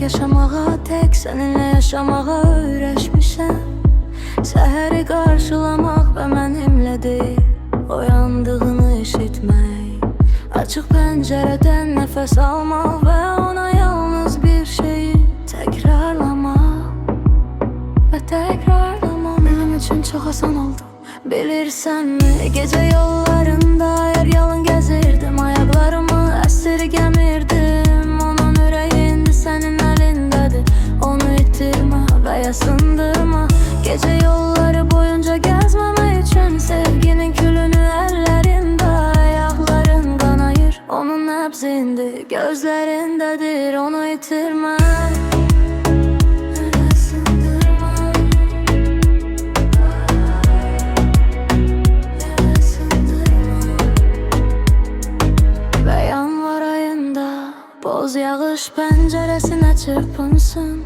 yaşamağa, tek seninle yaşamağa öyrəşmişəm. Səhəri qarşılamaq və mənimlədir, oyandığını eşitmək. Açıq pəncərədən nəfəs almaq və ona yalnız bir şeyi təkrarlamaq və təkrarlamaq mənim üçün çox asan oldu. Bilirsənmi, gecə yollarında yer yalın gəzirdim, ayaqlarımı əsirgəmirdim. Onun ürəyi indi sənin əlindədir, onu itirmə və yasındırma. Gecə yolları boyunca gəzməmək üçün sevginin külünü əllərində, ayaqların qanayır, onun nəbzindi gözlərindədir, onu itirmə. Boz yağış pəncərəsinə çırpınsın,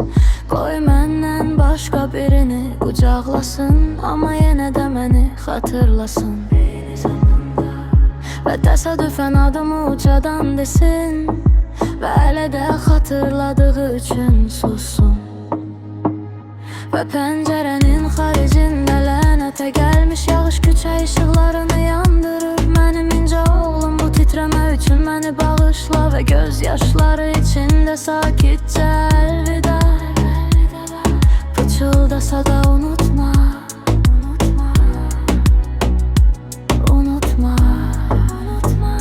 qoy məndən başqa birini qucaqlasın, amma yenə də məni xatırlasın. Və təsadüfən adımı ucadan desin və hələ də xatırladığı üçün sussun. Və pəncərənin xaricində lənətə gəlmiş yağış küçə işıqlarını yandırır. Mənim incə oğlum, bu titrəmə üçün məni bağışla və göz yaşları içində sakitcə əlvida. Pıçıldasa da unutma, unutma, unutma, unutma.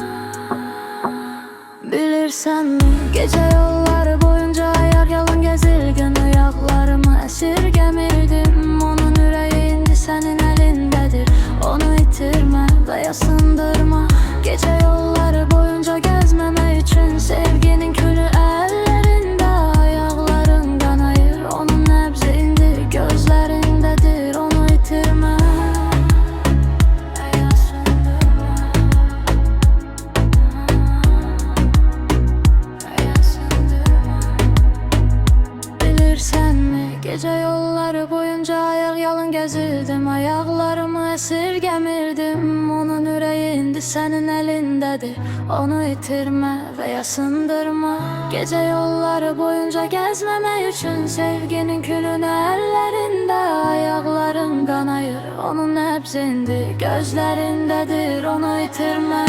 Bilirsənmi, gecə yolları boyunca ayaq yalın gəzirgən, ayaqlarımı əsirgəmirdim. Onun ürəyi indi sənin əlindədir, onu itirmə və yasındırma. Gecə yolları boyunca gəzməmək üçün sevginin külü əllərində, ayaqların qanayır, onun nəbzi indi gözlərindədir, onu itirmə və yasındırma, və yasındırma. Bilirsənmi, gecə yolları boyunca ayaq yalın gəzirdim, ayaqlarımı əsirgəmirdim. Onun ürəyi indi sənin əlindədir, onu itirmə və yasındırma. Gecə yolları boyunca gəzməmək üçün sevginin külünü əllərində, ayaqların qanayır, onun nəbzindi gözlərindədir, onu itirmə.